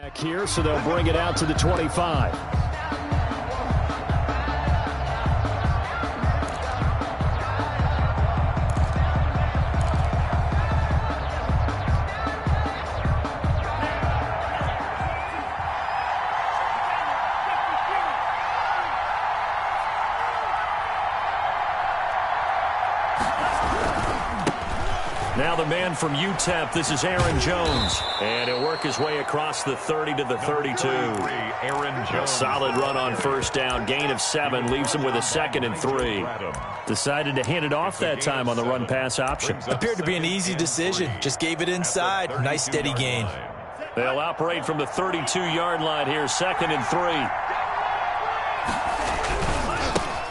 Back here, so they'll bring it out to the 25. Now the man from UTEP, this is Aaron Jones. And he'll work his way across the 30 to the 32. Aaron Jones. A solid run on first down. Gain of 7 leaves him with a 2nd and 3. Decided to hand it off that time on the run-pass option. Appeared to be an easy decision. Just gave it inside. Nice steady gain. They'll operate from the 32-yard line here. 2nd and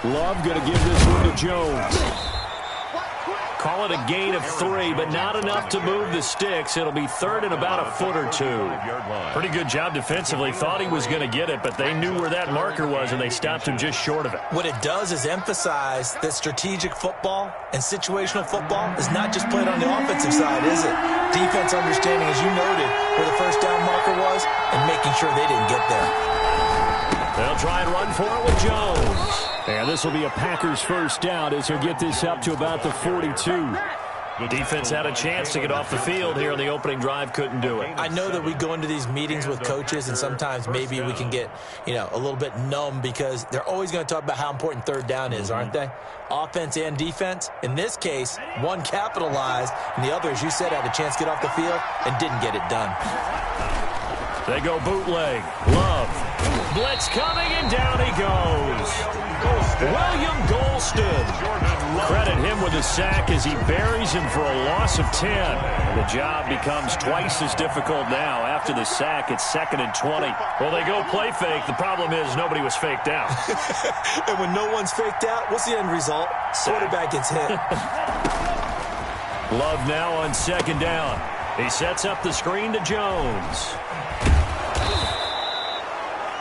3. Love going to give this one to Jones. Call it a gain of 3, but not enough to move the sticks. It'll be 3rd and about a foot or 2. Pretty good job defensively. Thought he was going to get it, but they knew where that marker was, and they stopped him just short of it. What it does is emphasize that strategic football and situational football is not just played on the offensive side, is it? Defense understanding, as you noted, where the first down marker was and making sure they didn't get there. They'll try and run for it with Jones. And this will be a Packers first down as he'll get this up to about the 42. The defense had a chance to get off the field here on the opening drive, couldn't do it. I know that we go into these meetings with coaches, and sometimes maybe we can get, a little bit numb because they're always going to talk about how important third down is, aren't they? Offense and defense. In this case, one capitalized, and the other, as you said, had a chance to get off the field and didn't get it done. They go bootleg. Love. Blitz coming, and down he goes. William Golston. Credit him with a sack as he buries him for a loss of 10. The job becomes twice as difficult now. After the sack, it's 2nd and 20. Well, they go play fake. The problem is nobody was faked out. And when no one's faked out, what's the end result? Quarterback gets hit. Love now on 2nd down. He sets up the screen to Jones.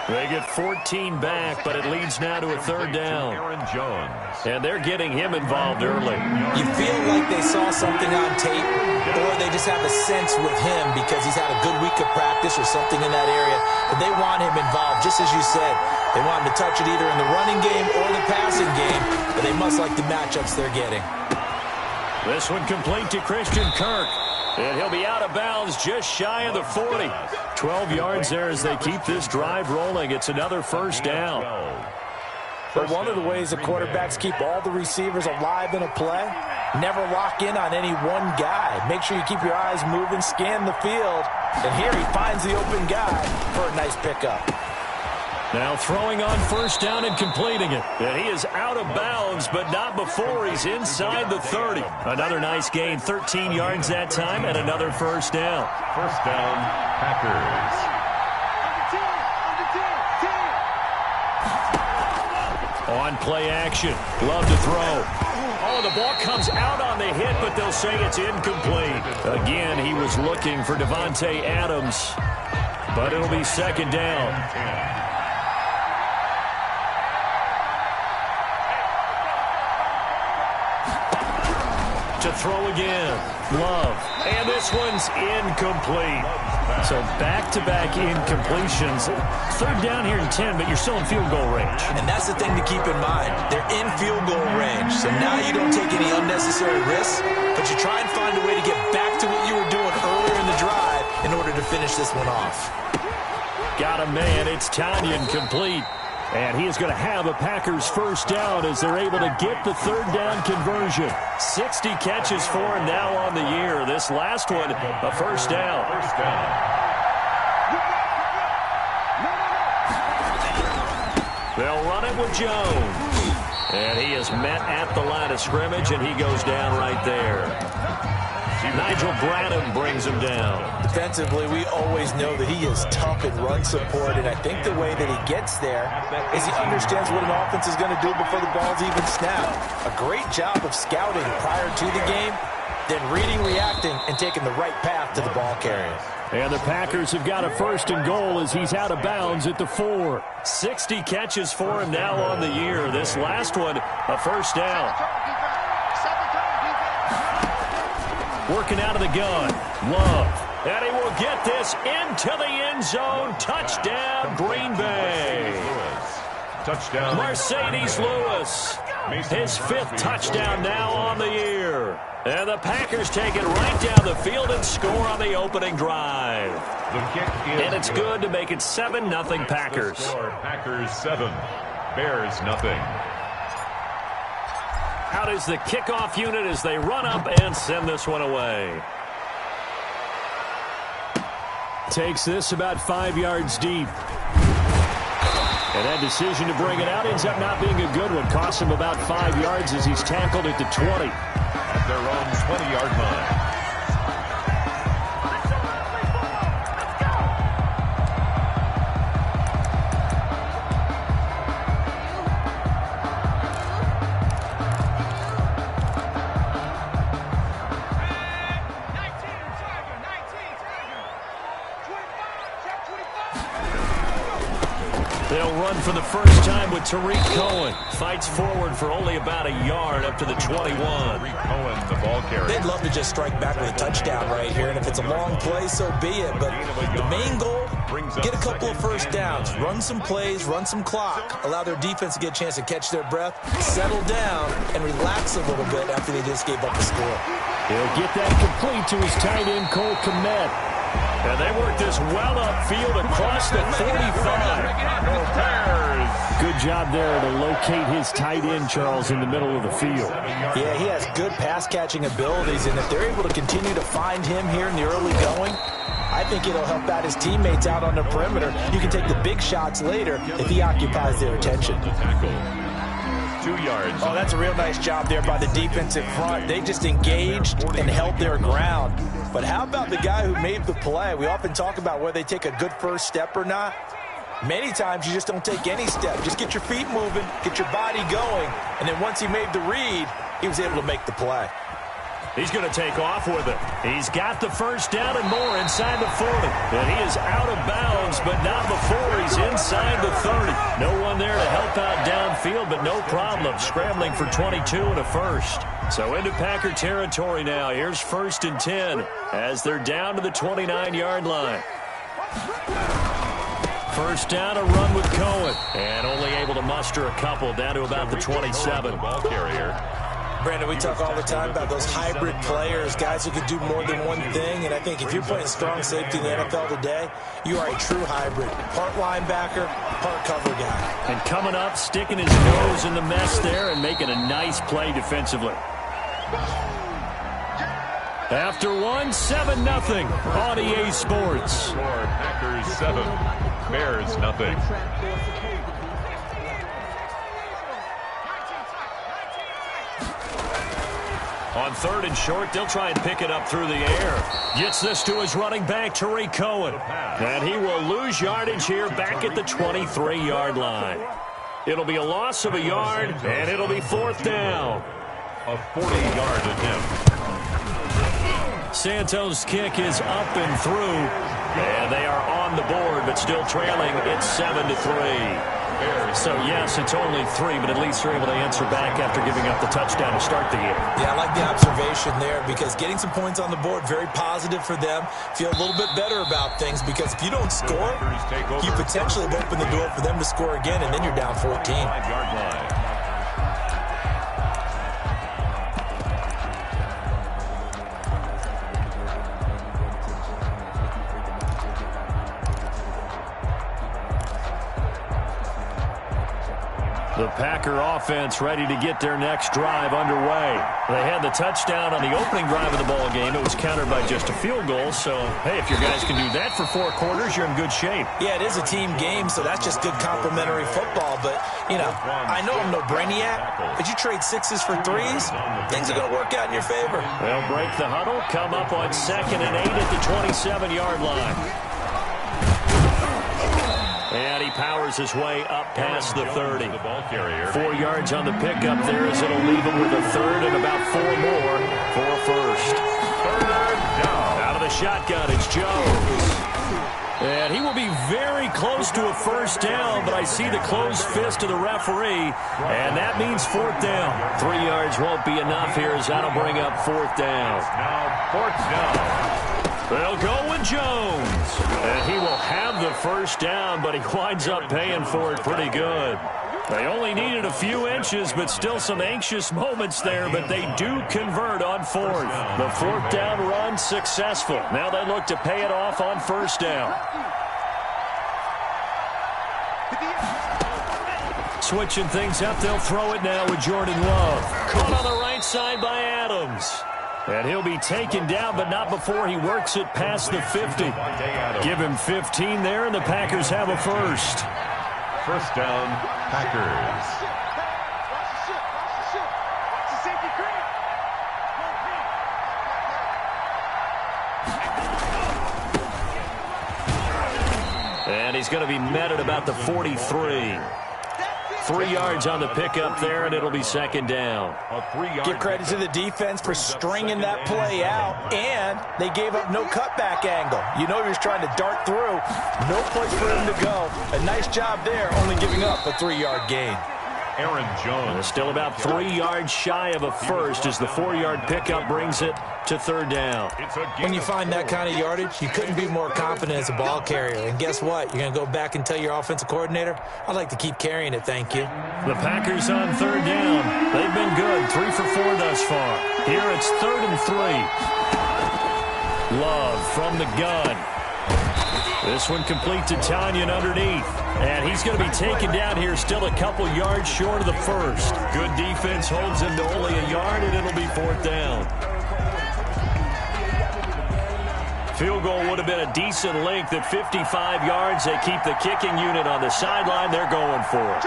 They get 14 back, but it leads now to a 3rd down. Aaron Jones. And they're getting him involved early. You feel like they saw something on tape, or they just have a sense with him because he's had a good week of practice or something in that area. But they want him involved, just as you said. They want him to touch it either in the running game or the passing game, but they must like the matchups they're getting. This one complete to Christian Kirk. And he'll be out of bounds just shy of the 40. 12 yards there as they keep this drive rolling. It's another first down. But one of the ways the quarterbacks keep all the receivers alive in a play, never lock in on any one guy. Make sure you keep your eyes moving, scan the field. And here he finds the open guy for a nice pickup. Now throwing on first down and completing it. And he is out of bounds, but not before he's inside the 30. Another nice gain, 13 yards that time, and another first down. First down, Packers. On play action. Love to throw. Oh, the ball comes out on the hit, but they'll say it's incomplete. Again, he was looking for Devontae Adams, but it'll be 2nd down. To throw again. Love. And this one's incomplete. So back-to-back incompletions. 3rd down here in 10, but you're still in field goal range. And that's the thing to keep in mind. They're in field goal range. So now you don't take any unnecessary risks, but you try and find a way to get back to what you were doing earlier in the drive in order to finish this one off. Got a man. It's Tanyan complete. And he is going to have a Packers first down as they're able to get the 3rd down conversion. 60 catches for him now on the year. This last one, a first down. They'll run it with Jones. And he is met at the line of scrimmage, and he goes down right there. Nigel Bradham brings him down. Defensively, we always know that he is tough in run support, and I think the way that he gets there is he understands what an offense is going to do before the ball's even snapped. A great job of scouting prior to the game, then reading, reacting, and taking the right path to the ball carrier. And the Packers have got a 1st and goal as he's out of bounds at the 4. 60 catches for him now on the year. This last one, a first down. Working out of the gun. Love. And he will get this into the end zone. Touchdown, Green Bay. Touchdown. Mercedes Lewis, his 5th touchdown now on the year. And the Packers take it right down the field and score on the opening drive. The kick is and it's good to make it 7-0 Packers. Packers 7, Bears nothing. Out is the kickoff unit as they run up and send this one away. Takes this about 5 yards deep. And that decision to bring it out ends up not being a good one. Costs him about 5 yards as he's tackled at the 20. At their own 20-yard line. They'll run for the first time with Tariq Cohen. Fights forward for only about a yard up to the 21. Tariq Cohen, the ball carrier. They'd love to just strike back with a touchdown right here, and if it's a long play, so be it. But the main goal, get a couple of first downs, run some plays, run some clock, allow their defense to get a chance to catch their breath, settle down, and relax a little bit after they just gave up a score. He'll get that complete to his tight end, Cole Kmet. And they work this well upfield across the 45. Good job there to locate his tight end, Charles, in the middle of the field. Yeah, he has good pass-catching abilities, and if they're able to continue to find him here in the early going, I think it'll help out his teammates out on the perimeter. You can take the big shots later if he occupies their attention. 2 yards. Oh, that's a real nice job there by the defensive front. They just engaged and held their ground. But how about the guy who made the play? We often talk about whether they take a good first step or not. Many times you just don't take any step. Just get your feet moving, get your body going, and then once he made the read, he was able to make the play. He's going to take off with it. He's got the first down and more inside the 40. And he is out of bounds, but not before he's inside the 30. No one there to help out downfield, but no problem. Scrambling for 22 and a first. So into Packer territory now. Here's 1st and 10 as they're down to the 29-yard line. First down, a run with Cohen. And only able to muster a couple down to about the 27. Ball carrier. Brandon, we talk all the time about those hybrid players, guys who can do more than one thing, and I think if you're playing strong safety in the NFL today, you are a true hybrid. Part linebacker, part cover guy. And coming up, sticking his nose in the mess there and making a nice play defensively. After one, 7-0 on EA Sports. Packers 7, Bears nothing. On 3rd and short, they'll try and pick it up through the air. Gets this to his running back, Tariq Cohen. And he will lose yardage here back at the 23-yard line. It'll be a loss of a yard, and it'll be 4th down. A 40-yard attempt. Santos' kick is up and through. And they are on the board, but still trailing. It's 7-3. So, yes, it's only 3, but at least they're able to answer back after giving up the touchdown to start the year. Yeah, I like the observation there because getting some points on the board, very positive for them. Feel a little bit better about things because if you don't score, you potentially have opened the door for them to score again, and then you're down 14. 5-yard line. The Packer offense ready to get their next drive underway. They had the touchdown on the opening drive of the ball game. It was countered by just a field goal. So, hey, if your guys can do that for 4 quarters, you're in good shape. Yeah, it is a team game, so that's just good complimentary football. But, you know, I know I'm no brainiac, but you trade 6s for 3s, things are going to work out in your favor. They'll break the huddle, come up on 2nd and 8 at the 27-yard line. And he powers his way up past the 30. 4 yards on the pickup there as it'll leave him with a 3rd and about 4 more for a first. 3rd down. Out of the shotgun, it's Jones. And he will be very close to a first down, but I see the closed fist of the referee, and that means 4th down. 3 yards won't be enough here as that'll bring up 4th down. Now 4th down. They'll go with Jones. And he will have the first down, but he winds up paying for it pretty good. They only needed a few inches, but still some anxious moments there, but they do convert on fourth. The fourth down run successful. Now they look to pay it off on first down. Switching things up, they'll throw it now with Jordan Love. Caught on the right side by Adams. And he'll be taken down, but not before he works it past the 50. Give him 15 there, and the Packers have a first. First down, Packers. And he's going to be met at about the 43. 3 yards on the pickup there, and it'll be second down. Give credit to the defense for stringing that play out, and they gave up no cutback angle. You know he was trying to dart through. No place for him to go. A nice job there, only giving up a 3-yard gain. Aaron Jones. Still about 3 yards shy of a first as the 4-yard pickup brings it to third down. When you find that kind of yardage, you couldn't be more confident as a ball carrier. And guess what? You're going to go back and tell your offensive coordinator, I'd like to keep carrying it, thank you. The Packers on third down. They've been good, 3 for 4 thus far. Here it's 3rd and 3. Love from the gun. This one complete to Tanyan underneath. And he's going to be taken down here, still a couple yards short of the first. Good defense holds him to only a yard, and it'll be 4th down. Field goal would have been a decent length at 55 yards. They keep the kicking unit on the sideline. They're going for it.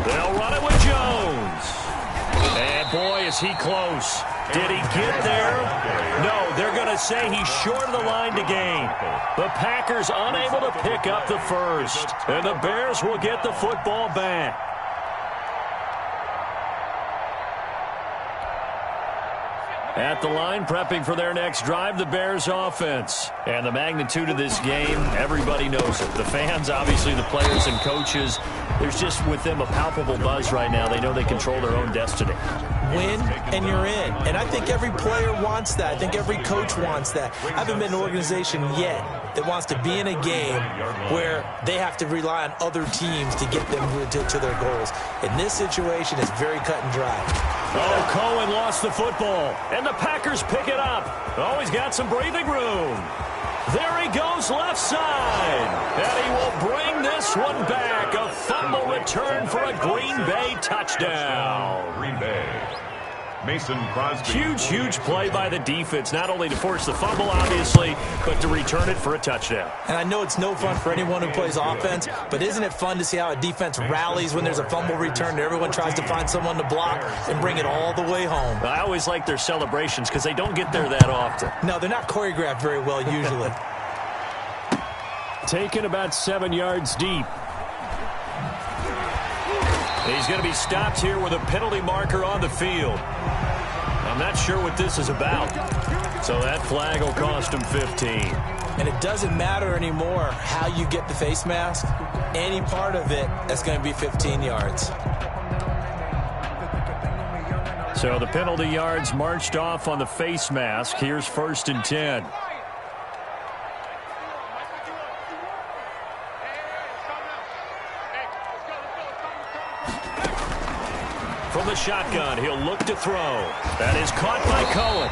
They'll run it with Jones. And boy, is he close. Did he get there? No, they're going to say he's short of the line to gain. The Packers unable to pick up the first. And the Bears will get the football back. At the line, prepping for their next drive, the Bears offense. And the magnitude of this game, everybody knows it. The fans, obviously the players and coaches, there's just with them a palpable buzz right now. They know they control their own destiny. Win, and you're in. And I think every player wants that. I think every coach wants that. I haven't been in an organization yet that wants to be in a game where they have to rely on other teams to get them to their goals. In this situation, it's very cut and dry. Oh, Cohen lost the football, and the Packers pick it up. Oh, he's got some breathing room. There he goes left side, and he will bring this one back. A fumble return for a Green Bay touchdown. Green Bay. Mason Crosby. Huge play by the defense, not only to force the fumble, obviously, but to return it for a touchdown. And I know it's no fun for anyone who plays offense, but isn't it fun to see how a defense rallies when there's a fumble return and everyone tries to find someone to block and bring it all the way home? I always like their celebrations because they don't get there that often. No, they're not choreographed very well usually. Taken about 7 yards deep. He's going to be stopped here with a penalty marker on the field. I'm not sure what this is about. So that flag will cost him 15. And it doesn't matter anymore how you get the face mask. Any part of it, that's going to be 15 yards. So the penalty yards marched off on the face mask. Here's 1st and 10. From the shotgun, he'll look to throw. That is caught by Cohen.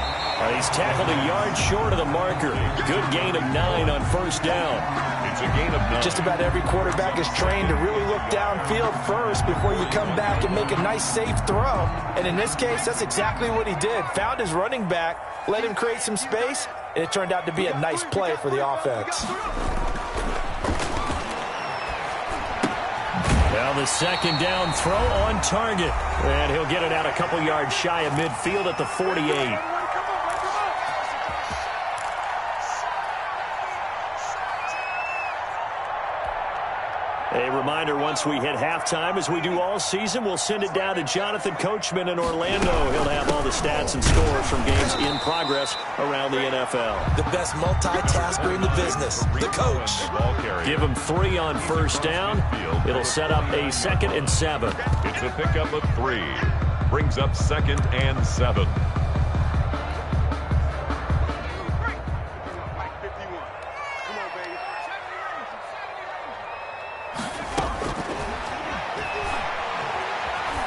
He's tackled a yard short of the marker. Good gain of 9 on first down. It's a gain of 9. Just about every quarterback is trained to really look downfield first before you come back and make a nice, safe throw. And in this case, that's exactly what he did. Found his running back, let him create some space, and it turned out to be a nice play for the offense. Now the second down throw on target. And he'll get it out a couple yards shy of midfield at the 48. A reminder, once we hit halftime, as we do all season, we'll send it down to Jonathan Coachman in Orlando. He'll have all the stats and scores from games in progress around the NFL. The best multitasker in the business, the coach. Give him 3 on first down. It'll set up a 2nd and 7. It's a pickup of 3. Brings up 2nd and 7.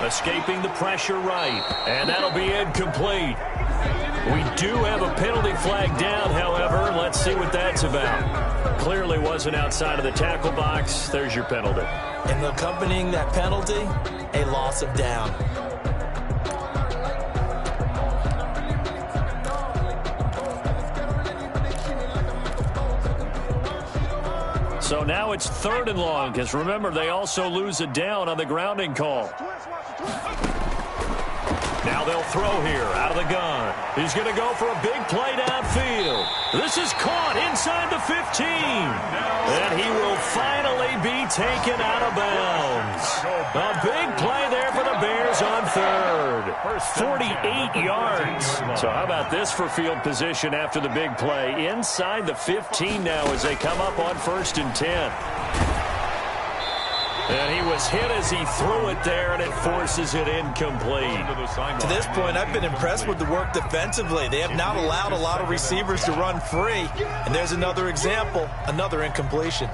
Escaping the pressure right, and that'll be incomplete. We do have a penalty flag down, however. Let's see what that's about. Clearly wasn't outside of the tackle box. There's your penalty. And accompanying that penalty, a loss of down. So now it's 3rd and long, because remember, they also lose a down on the grounding call. Now they'll throw here out of the gun. He's going to go for a big play downfield. This is caught inside the 15. And he will finally be taken out of bounds. A big play there for the Bears on 3rd. 48 yards. So how about this for field position after the big play? Inside the 15 now as they come up on 1st and 10. And he was hit as he threw it there, and it forces it incomplete. To this point, I've been impressed with the work defensively. They have not allowed a lot of receivers to run free. And there's another example, another incompletion.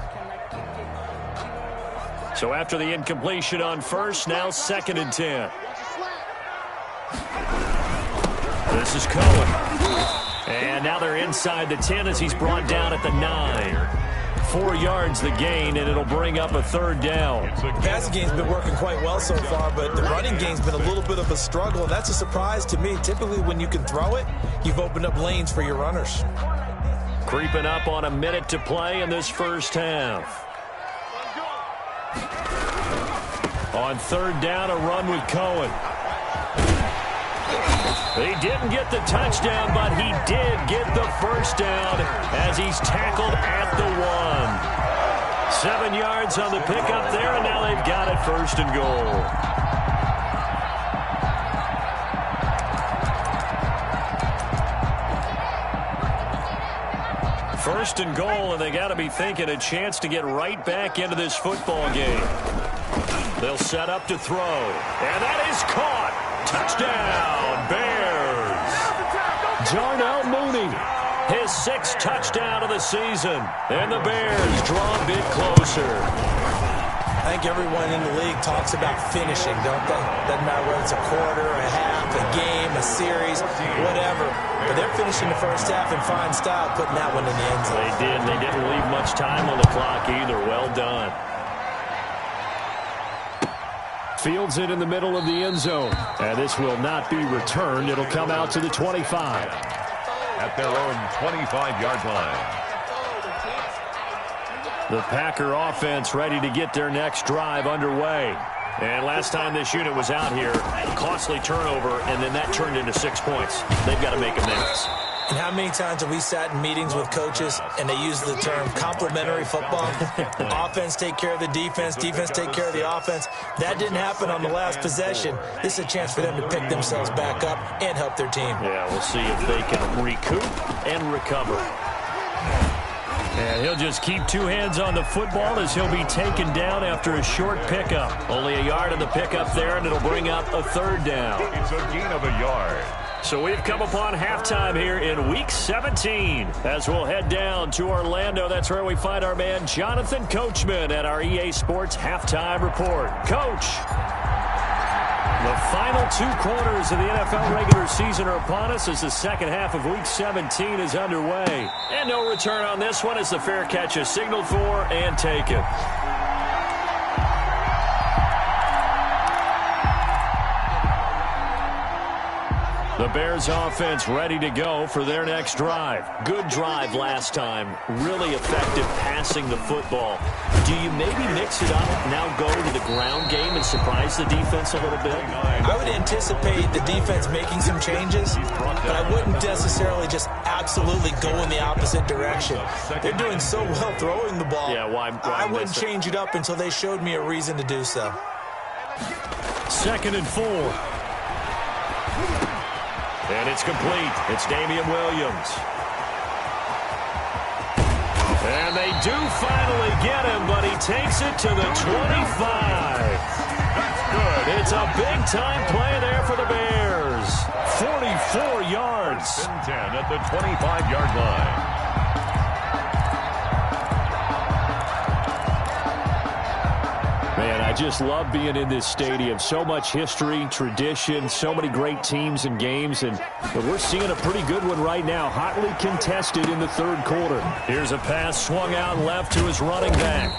So after the incompletion on 1st, now 2nd and 10. This is Cohen. And now they're inside the 10 as he's brought down at the 9. 4 yards the gain, and it'll bring up a 3rd down. The passing game's been working quite well so far, but the running game's been a little bit of a struggle, and that's a surprise to me. Typically, when you can throw it, you've opened up lanes for your runners. Creeping up on a minute to play in this first half. On 3rd down, a run with Cohen. He didn't get the touchdown, but he did get the first down as he's tackled at the 1. 7 yards on the pickup there, and now they've got it 1st and goal. First and goal, and they got to be thinking a chance to get right back into this football game. They'll set up to throw, and that is caught. Touchdown, Bears. Darnell Mooney, his 6th touchdown of the season, and the Bears draw a bit closer. I think everyone in the league talks about finishing, don't they? Doesn't matter whether it's a quarter, a half, a game, a series, whatever. But they're finishing the first half in fine style, putting that one in the end zone. They did. They didn't leave much time on the clock either. Well done. Fields it in the middle of the end zone. And this will not be returned. It'll come out to the 25. At their own 25-yard line. The Packer offense ready to get their next drive underway. And last time this unit was out here, costly turnover, and then that turned into 6 points. They've got to make amends. And how many times have we sat in meetings with coaches and they use the term complementary football? Offense take care of the defense, defense take care of the offense. That didn't happen on the last possession. This is a chance for them to pick themselves back up and help their team. Yeah, we'll see if they can recoup and recover. And he'll just keep 2 hands on the football as he'll be taken down after a short pickup. Only a yard on the pickup there, and it'll bring up a 3rd down. It's a gain of a yard. So we've come upon halftime here in Week 17. As we'll head down to Orlando, that's where we find our man Jonathan Coachman at our EA Sports Halftime Report. Coach, the final 2 quarters of the NFL regular season are upon us as the second half of Week 17 is underway. And no return on this one as the fair catch is signaled for and taken. The Bears offense ready to go for their next drive. Good drive last time. Really effective passing the football. Do you maybe mix it up, now go to the ground game and surprise the defense a little bit? I would anticipate the defense making some changes, but I wouldn't necessarily just absolutely go in the opposite direction. They're doing so well throwing the ball. Yeah, why I wouldn't change it up until they showed me a reason to do so. 2nd and 4. And it's complete. It's Damian Williams. And they do finally get him, but he takes it to the 25. That's good. It's a big-time play there for the Bears. 44 yards. 10 at the 25-yard line. Man, I just love being in this stadium. So much history, tradition, so many great teams and games, and we're seeing a pretty good one right now, hotly contested in the third quarter. Here's a pass swung out left to his running back.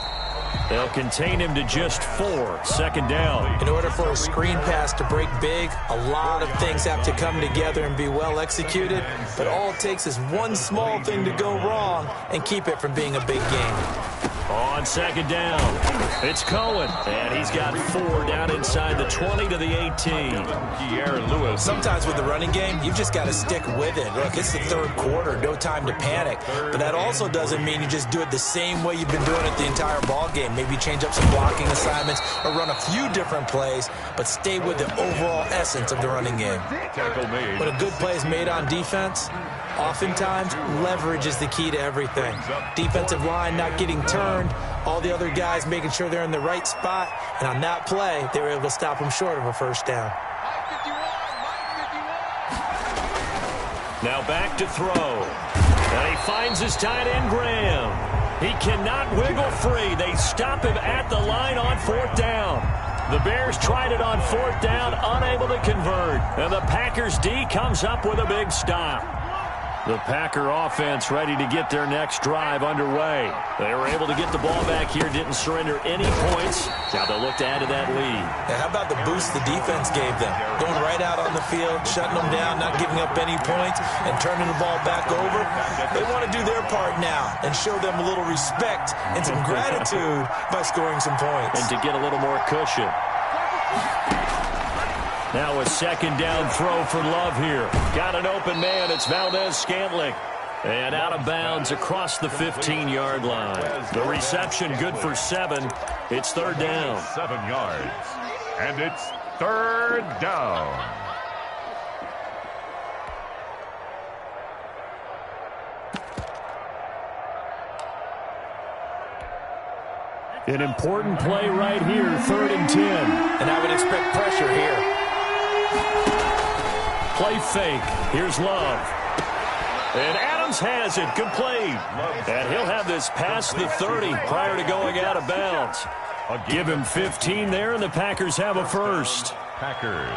They'll contain him to just 4. 2nd down. In order for a screen pass to break big, a lot of things have to come together and be well executed, but all it takes is one small thing to go wrong and keep it from being a big game. On 2nd down, it's Cohen, and he's got 4 down inside the 20 to the 18. Lewis. Sometimes with the running game, you've just got to stick with it. Look, it's the third quarter, no time to panic. But that also doesn't mean you just do it the same way you've been doing it the entire ball game. Maybe change up some blocking assignments or run a few different plays, but stay with the overall essence of the running game. Tackle made. When a good play is made on defense, oftentimes leverage is the key to everything. Defensive line not getting turned, all the other guys making sure they're in the right spot, and on that play, they were able to stop them short of a first down. Now back to throw. And he finds his tight end, Graham. He cannot wiggle free. They stop him at the line on 4th down. The Bears tried it on 4th down, unable to convert. And the Packers D comes up with a big stop. The Packer offense ready to get their next drive underway. They were able to get the ball back here, didn't surrender any points. Now they'll look to add to that lead. Yeah, how about the boost the defense gave them? Going right out on the field, shutting them down, not giving up any points, and turning the ball back over. They want to do their part now and show them a little respect and some gratitude by scoring some points. And to get a little more cushion. Now a 2nd down throw for Love here. Got an open man. It's Valdez-Scantling. And out of bounds across the 15-yard line. The reception good for 7. It's 3rd down. 7 yards. And it's 3rd down. An important play right here, 3rd and 10. And I would expect pressure here. Play fake. Here's Love. And Adams has it. Complete. And he'll have this past the 30 prior to going out of bounds. Give him 15 there, and the Packers have a first. Packers.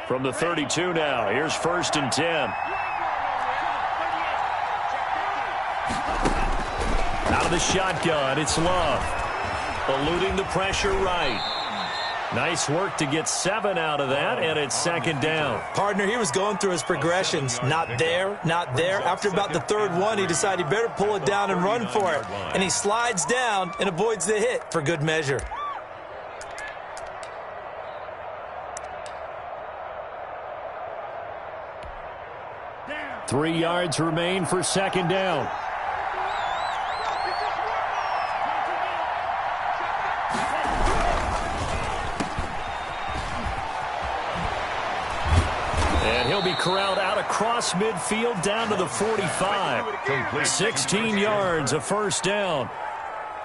From the 32 now, here's 1st and 10. Out of the shotgun, it's Love. Eluding the pressure right. Nice work to get 7 out of that, and it's 2nd down. Partner, he was going through his progressions. Not there, not there. After about the 3rd one, he decided he better pull it down and run for it. And he slides down and avoids the hit for good measure. Three yards remain for 2nd down. And he'll be corralled out across midfield down to the 45. 16 yards, a 1st down.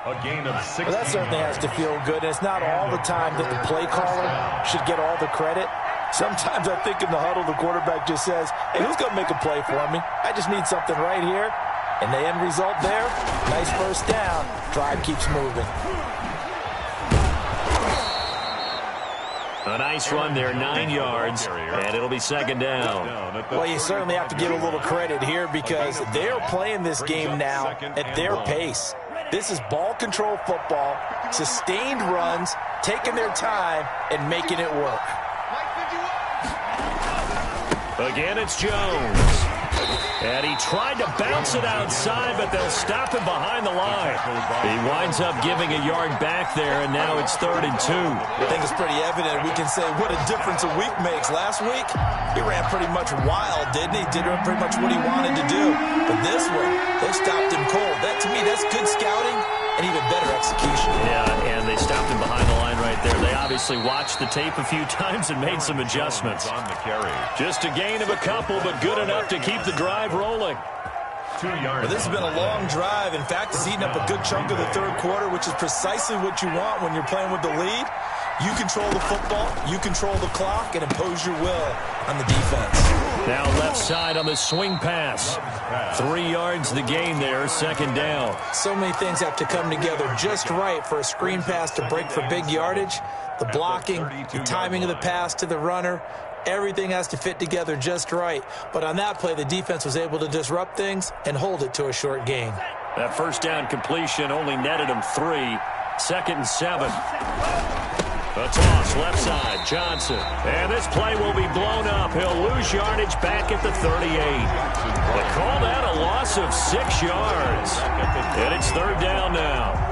A gain of 6. Well, that certainly has to feel good. And it's not all the time that the play caller should get all the credit. Sometimes I think in the huddle, the quarterback just says, hey, who's going to make a play for me? I just need something right here. And the end result there, nice 1st down. Drive keeps moving. A nice run there, 9 yards, and it'll be second down. Well, you certainly have to give a little credit here because they're playing this game now at their pace. This is ball control football, sustained runs, taking their time, and making it work. Again, it's Jones. And he tried to bounce it outside, but they'll stop him behind the line. He winds up giving a yard back there, and now it's 3rd and 2. I think it's pretty evident. We can say what a difference a week makes. Last week, he ran pretty much wild, didn't he? Did pretty much what he wanted to do. But this one, they stopped him cold. That, to me, that's good scouting and even better execution. Yeah, and they stopped him behind the line right there. They obviously watched the tape a few times and made some adjustments. Just a gain of a couple, but good enough to keep the drive rolling. 2 yards. Well, this has been a long drive. In fact, it's eaten up a good chunk of the third quarter, which is precisely what you want when you're playing with the lead. You control the football, you control the clock, and impose your will on the defense. Now left side on the swing pass. 3 yards the gain there, second down. So many things have to come together just right for a screen pass to break for big yardage. The blocking, the timing of the pass to the runner, everything has to fit together just right. But on that play, the defense was able to disrupt things and hold it to a short gain. That first down completion only netted him 3. 2nd and 7. A toss, left side, Johnson. And this play will be blown up. He'll lose yardage back at the 38. They call that a loss of 6 yards. And it's 3rd down now.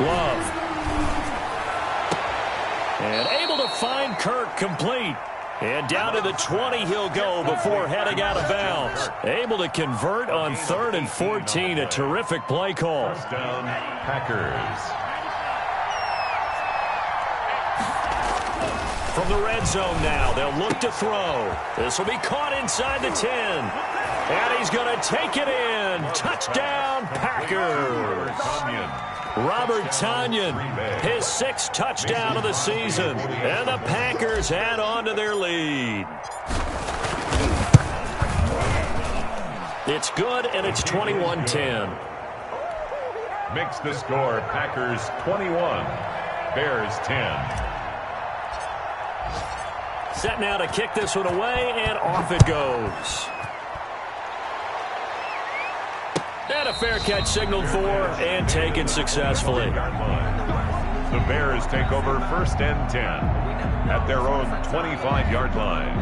Love. And able to find Kirk complete. And down to the 20 he'll go before heading out of bounds. Able to convert on 3rd and 14. A terrific play call. First down, Packers. From the red zone now, they'll look to throw. This will be caught inside the 10. And he's going to take it in. Touchdown, Packers. Robert Tonyan, his 6th touchdown of the season. And the Packers add on to their lead. It's good, and it's 21-10. Makes the score Packers 21, Bears 10. Set now to kick this one away, and off it goes. And a fair catch signaled for and taken successfully. The Bears take over 1st and 10 at their own 25-yard line.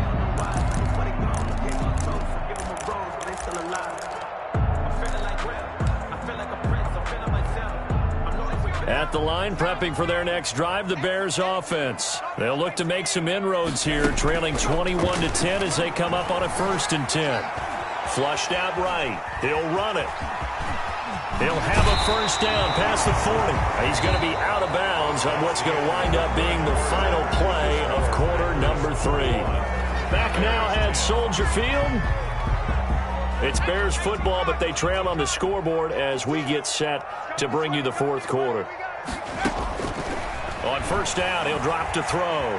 At the line, prepping for their next drive, the Bears offense. They'll look to make some inroads here, trailing 21-10 as they come up on a 1st and 10. Flushed out right. He'll run it. He'll have a first down past the 40. He's going to be out of bounds on what's going to wind up being the final play of quarter number 3. Back now at Soldier Field. It's Bears football, but they trail on the scoreboard as we get set to bring you the 4th quarter. On first down, he'll drop to throw.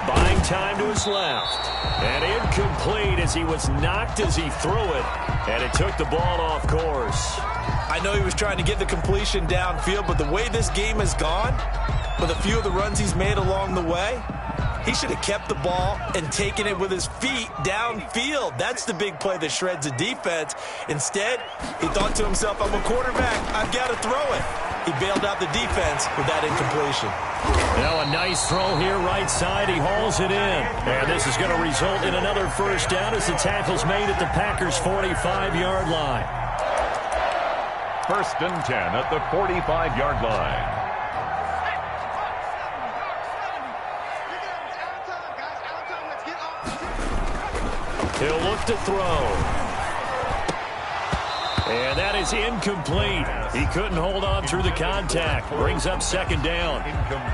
Buying time to his left. And incomplete as he was knocked as he threw it. And it took the ball off course. I know he was trying to get the completion downfield, but the way this game has gone, with a few of the runs he's made along the way, he should have kept the ball and taken it with his feet downfield. That's the big play that shreds a defense. Instead, he thought to himself, I'm a quarterback, I've got to throw it. He bailed out the defense with that incompletion. Now a nice throw here, right side. He hauls it in. And this is going to result in another first down as the tackle's made at the Packers' 45-yard line. 1st and 10 at the 45-yard line. He'll look to throw. And that is incomplete. He couldn't hold on through the contact. Brings up 2nd down.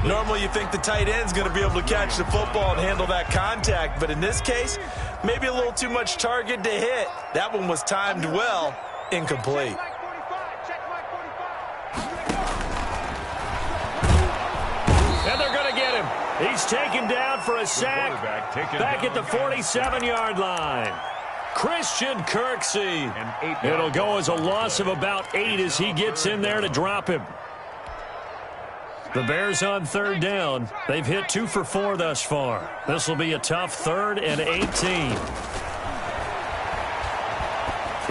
Normally you think the tight end's going to be able to catch the football and handle that contact, but in this case, maybe a little too much target to hit. That one was timed well. Incomplete. And they're going to get him. He's taken down for a sack back at the 47-yard line. Christian Kirksey. It'll go as a loss of about 8 as he gets in there to drop him. The Bears on third down. They've hit 2 for 4 thus far. This will be a tough 3rd and 18.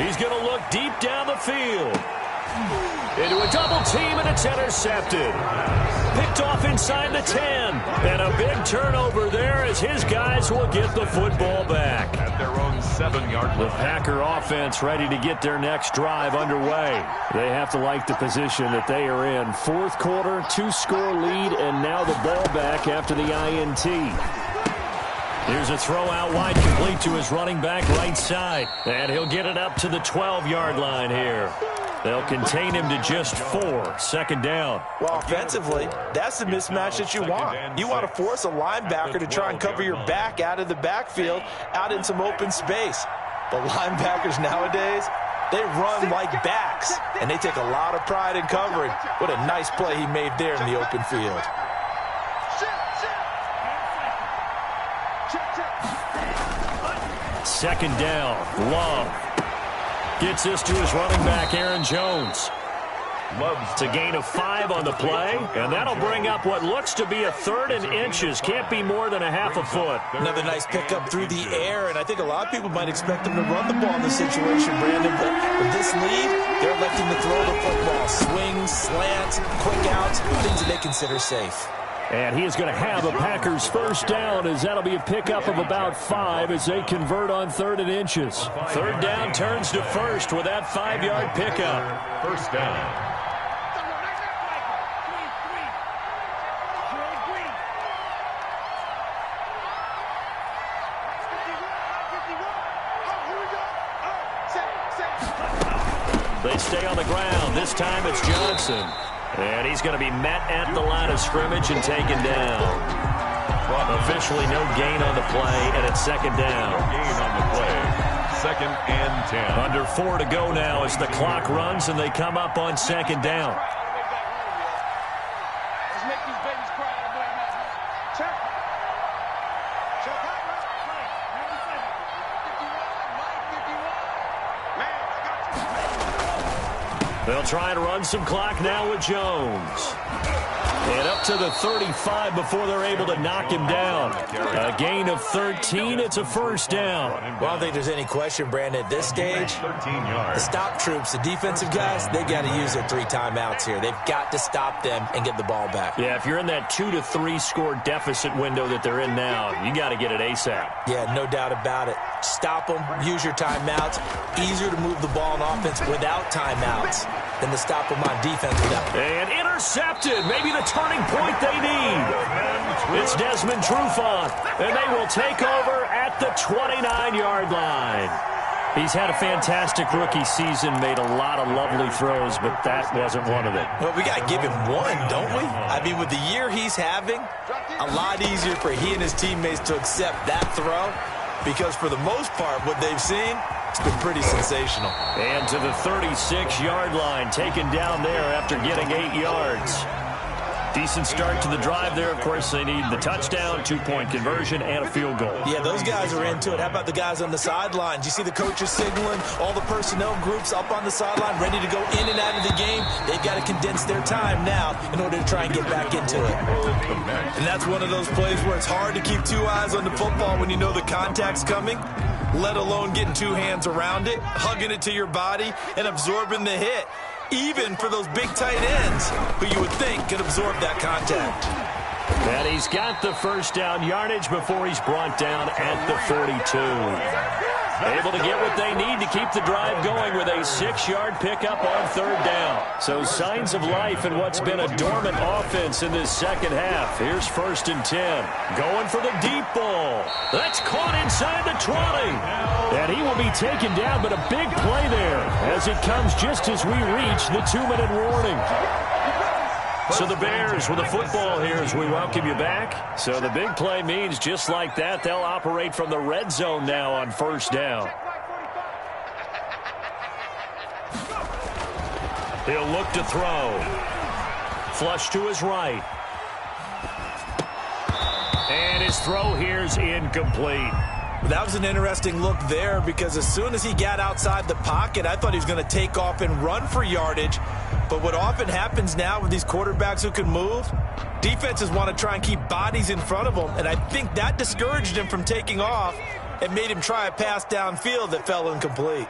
He's going to look deep down the field. Into a double team, and it's intercepted. Picked off inside the 10. And a big turnover there as his guys will get the football back. At their own 7-yard line. The Packer offense ready to get their next drive underway. They have to like the position that they are in. 4th quarter, 2-score lead, and now the ball back after the INT. Here's a throw out wide, complete to his running back right side. And he'll get it up to the 12-yard line here. They'll contain him to just 4. 2nd down. Well, offensively, that's the mismatch that you want. You want to force a linebacker to try and cover your back out of the backfield, out in some open space. But linebackers nowadays, they run like backs, and they take a lot of pride in covering. What a nice play he made there in the open field. Second down. Love gets this to his running back, Aaron Jones. It's a gain of 5 on the play, and that'll bring up what looks to be a 3rd and inches. Can't be more than a half a foot. Another nice pickup through the air, and I think a lot of people might expect him to run the ball in this situation, Brandon, but with this lead, they're electing to throw the football. Swings, slants, quick outs, things that they consider safe. And he is going to have a Packers first down, as that'll be a pickup of about 5 as they convert on 3rd and inches. 3rd down turns to 1st with that 5-yard pickup. First down. They stay on the ground. This time it's Johnson. And he's going to be met at the line of scrimmage and taken down. Officially no gain on the play, and it's 2nd down. No gain on the play. 2nd and 10. Under 4 to go now as the clock runs and they come up on 2nd down. They'll try and run some clock now with Jones. And up to the 35 before they're able to knock him down. A gain of 13. It's a first down. Well, I don't think there's any question, Brandon, at this stage, the stop troops, the defensive guys, they got to use their 3 timeouts here. They've got to stop them and get the ball back. Yeah, if you're in that 2 to 3 score deficit window that they're in now, you got to get it ASAP. Yeah, no doubt about it. Stop them, use your timeouts. Easier to move the ball on offense without timeouts than to stop them on defense without. And intercepted. Maybe the turning point they need. It's Desmond Trufant, and they will take over at the 29-yard line. He's had a fantastic rookie season, made a lot of lovely throws, but that wasn't one of them. Well, we got to give him one, don't we? I mean, with the year he's having, a lot easier for he and his teammates to accept that throw, because for the most part, what they've seen, it's been pretty sensational. And to the 36-yard line, taken down there after getting 8 yards. Decent start to the drive there. Of course, they need the touchdown, 2-point conversion, and a field goal. Yeah, those guys are into it. How about the guys on the sidelines? You see the coaches signaling, all the personnel groups up on the sideline, ready to go in and out of the game. They've got to condense their time now in order to try and get back into it. And that's one of those plays where it's hard to keep 2 eyes on the football when you know the contact's coming, let alone getting 2 hands around it, hugging it to your body, and absorbing the hit. Even for those big tight ends who you would think could absorb that contact. And he's got the first down yardage before he's brought down at the 42. Able to get what they need to keep the drive going with a 6-yard pickup on 3rd down. So signs of life in what's been a dormant offense in this second half. Here's 1st and 10. Going for the deep ball. That's caught inside the 20. And he will be taken down, but a big play there as it comes just as we reach the 2-minute warning. So the Bears with the football here as we welcome you back. So the big play means just like that, they'll operate from the red zone now on 1st down. He'll look to throw. Flush to his right. His throw here's incomplete. That was an interesting look there because as soon as he got outside the pocket, I thought he was going to take off and run for yardage. But what often happens now with these quarterbacks who can move, defenses want to try and keep bodies in front of them, and I think that discouraged him from taking off and made him try a pass downfield that fell incomplete.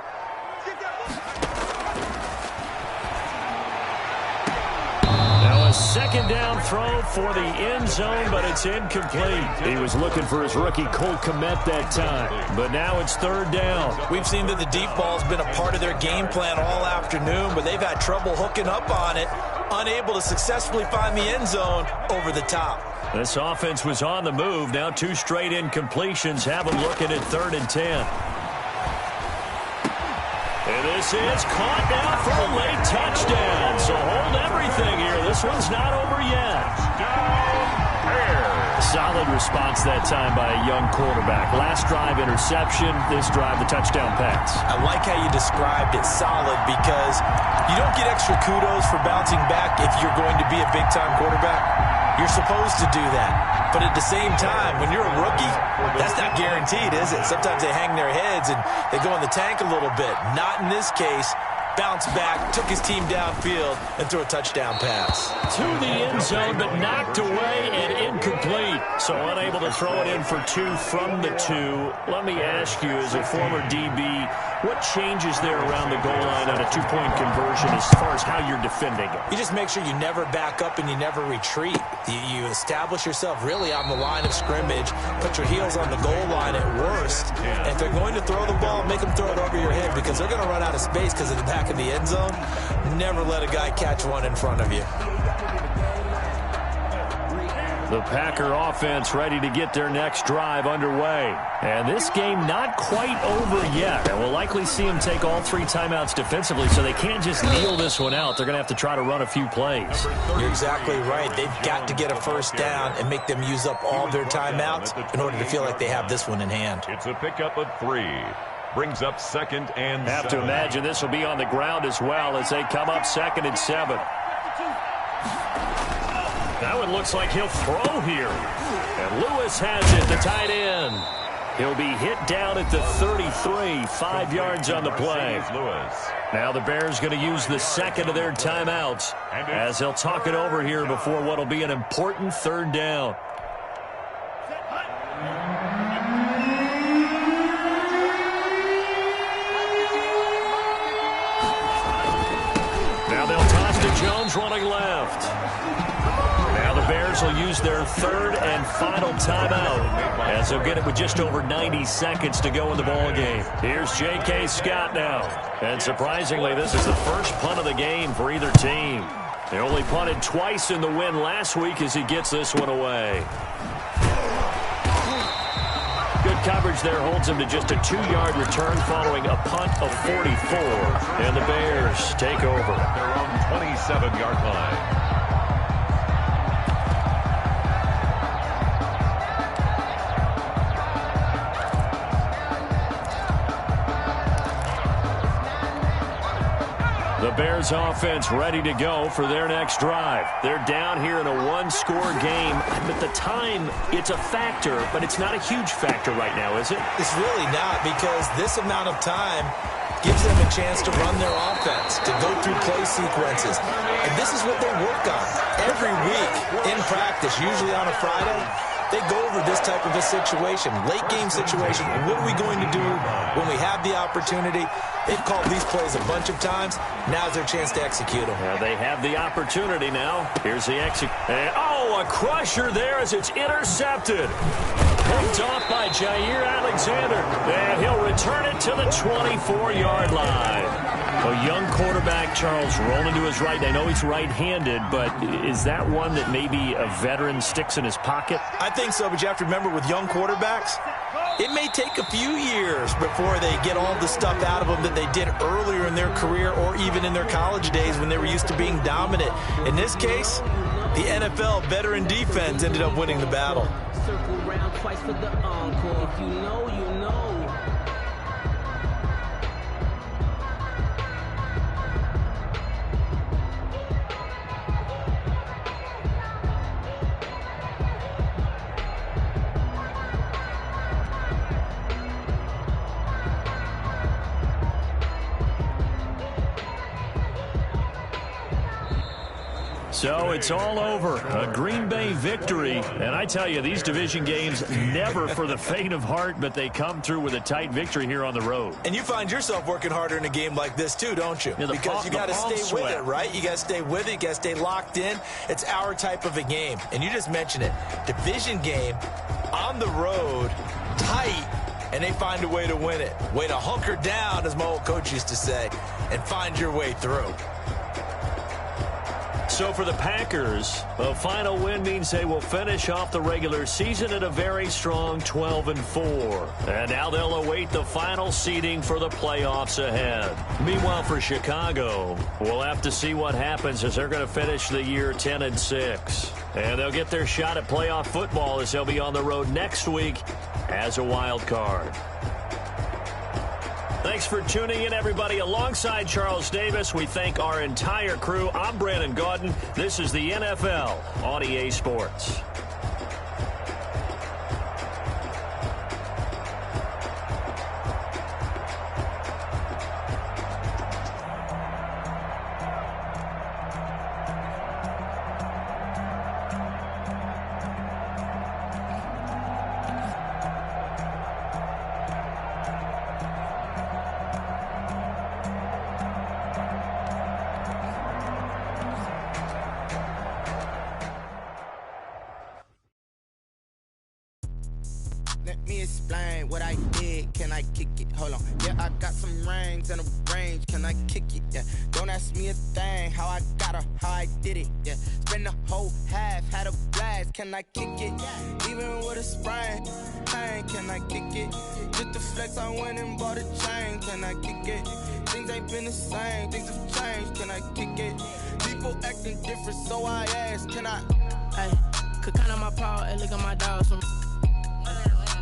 Now a second down throw for the end zone, but it's incomplete. He was looking for his rookie Cole Kmet that time, but now it's third down. We've seen that the deep ball's been a part of their game plan all afternoon, but they've had trouble hooking up on it, unable to successfully find the end zone over the top. This offense was on the move. Now 2 straight incompletions have them looking at 3rd and 10. And this is caught down for a late touchdown. So hold everything here. This one's not over yet. Solid response that time by a young quarterback. Last drive, interception. This drive, the touchdown pass. I like how you described it, solid, because you don't get extra kudos for bouncing back if you're going to be a big-time quarterback. You're supposed to do that. But at the same time, when you're a rookie, that's not guaranteed, is it? Sometimes they hang their heads and they go in the tank a little bit. Not in this case. Bounced back, took his team downfield, and threw a touchdown pass. To the end zone, but knocked away and incomplete. So unable to throw it in for 2 from the 2. Let me ask you, as a former DB, what changes there around the goal line on a 2-point conversion as far as how you're defending it? You just make sure you never back up and you never retreat. You establish yourself really on the line of scrimmage, put your heels on the goal line at worst. And if they're going to throw the ball, make them throw it over your head because they're going to run out of space because of the back of the end zone. Never let a guy catch one in front of you. The Packer offense ready to get their next drive underway. And this game not quite over yet. And we'll likely see them take all 3 timeouts defensively, so they can't just kneel this one out. They're going to have to try to run a few plays. You're exactly right. They've got to get a first down and make them use up all their timeouts in order to feel like they have this one in hand. It's a pickup of 3. Brings up 2nd and 7. Have to imagine this will be on the ground as well as they come up 2nd and 7. That one looks like he'll throw here. And Lewis has it, the tight end. He'll be hit down at the 33, 5 yards on the play. Now the Bears going to use the 2nd of their timeouts as they'll talk it over here before what will be an important 3rd down. Now they'll toss to Jones running left. Now the Bears will use their 3rd and final timeout as they'll get it with just over 90 seconds to go in the ball game. Here's J.K. Scott now. And surprisingly, this is the first punt of the game for either team. They only punted twice in the win last week as he gets this one away. Good coverage there holds him to just a 2-yard return following a punt of 44. And the Bears take over. Their own 27-yard line. The Bears offense ready to go for their next drive. They're down here in a 1-score game, but the time, it's a factor, but it's not a huge factor right now, is it? It's really not, because this amount of time gives them a chance to run their offense, to go through play sequences. And this is what they work on every week in practice, usually on a Friday. They go over this type of a situation, late game situation. What are we going to do when we have the opportunity? They've called these plays a bunch of times. Now's their chance to execute them. Well, they have the opportunity now. Here's the oh, a crusher there as it's intercepted. Picked off by Jair Alexander. And he'll return it to the 24-yard line. A young quarterback, Charles, rolling to his right. I know he's right-handed, but is that one that maybe a veteran sticks in his pocket? I think so, but you have to remember with young quarterbacks, it may take a few years before they get all the stuff out of them that they did earlier in their career or even in their college days when they were used to being dominant. In this case, the NFL veteran defense ended up winning the battle. Circle round twice for the encore. If you know, you know. So it's all over. A Green Bay victory. And I tell you, these division games never for the faint of heart, but they come through with a tight victory here on the road. And you find yourself working harder in a game like this too, don't you? Yeah, because you got to stay with it, right? You got to stay with it. You got to stay locked in. It's our type of a game. And you just mentioned it. Division game on the road, tight, and they find a way to win it. Way to hunker down, as my old coach used to say, and find your way through. So for the Packers, a final win means they will finish off the regular season at a very strong 12-4. And now they'll await the final seeding for the playoffs ahead. Meanwhile, for Chicago, we'll have to see what happens as they're going to finish the year 10-6. And they'll get their shot at playoff football as they'll be on the road next week as a wild card. Thanks for tuning in, everybody. Alongside Charles Davis, we thank our entire crew. I'm Brandon Gaudin. This is the NFL on EA Sports. Let me explain what I did. Can I kick it? Hold on. Yeah, I got some rings and a range. Can I kick it? Yeah. Don't ask me a thing. How I got her, how I did it. Yeah. Spend the whole half, had a blast. Can I kick it? Even with a sprain. Pain, can I kick it? Just the flex, I went and bought a chain. Can I kick it? Things ain't been the same. Things have changed. Can I kick it? People acting different, so I asked. Can I? Hey, could count on my power and look at my dogs from.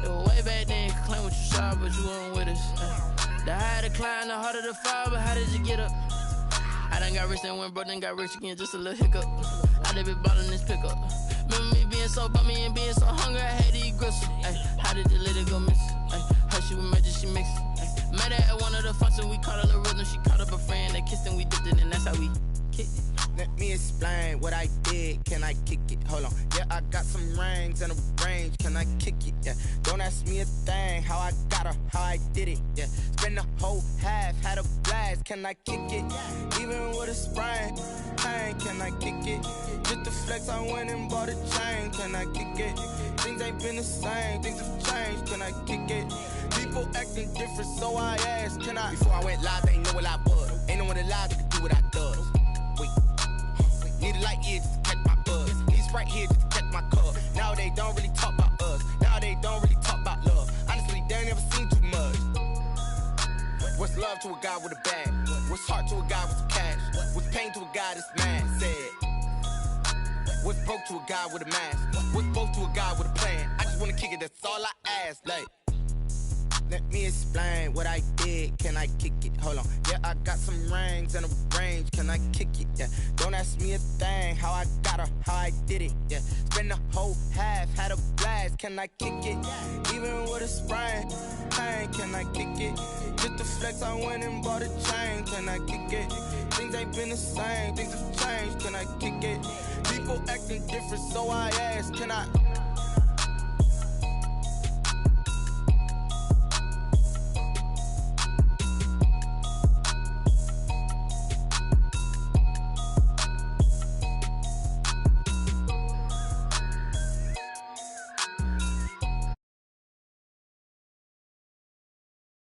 Way back then, you could claim what you saw, but you weren't with us. The higher the climb, the harder the fall, but how did you get up? I done got rich and went broke, then got rich again, just a little hiccup. I done been ballin' this pickup. Remember me being so bummy and being so hungry, I had to eat gristle. Ay, how did the lady go miss? How she was magic, she mixed. Met her at one of the functions, we caught a little rhythm, she caught up a friend, they kissed and we dipped it, and that's how we kicked it. Let me explain what I did. Can I kick it? Hold on. Yeah, I got some rings and a range. Can I kick it? Yeah. Don't ask me a thing. How I got her, how I did it. Yeah. Spend the whole half, had a blast. Can I kick it? Even with a sprain. Pain, can I kick it? Just the flex, I went and bought a chain. Can I kick it? Things ain't been the same. Things have changed. Can I kick it? People acting different, so I asked. Can I? Before I went live, they ain't know what I was. Ain't no one alive that could do what I does. Wait. Need a light year just to catch my buzz. Need Sprite here just to catch my cup. Now they don't really talk about us. Now they don't really talk about love. Honestly, they ain't never seen too much. What's love to a guy with a bag? What's heart to a guy with some cash? What's pain to a guy that's mad? Said. What's broke to a guy with a mask? What's both to a guy with a plan? I just wanna kick it, that's all I ask. Like, let me explain what I did. Can I kick it? Hold on. Yeah, I got some rings and a range. Can I kick it? Yeah. Don't ask me a thing. How I got her, how I did it. Yeah. Spend the whole half, had a blast. Can I kick it? Even with a sprain. Pain, can I kick it? Just the flex, I went and bought a chain. Can I kick it? Things ain't been the same. Things have changed. Can I kick it? People acting different, so I asked. Can I?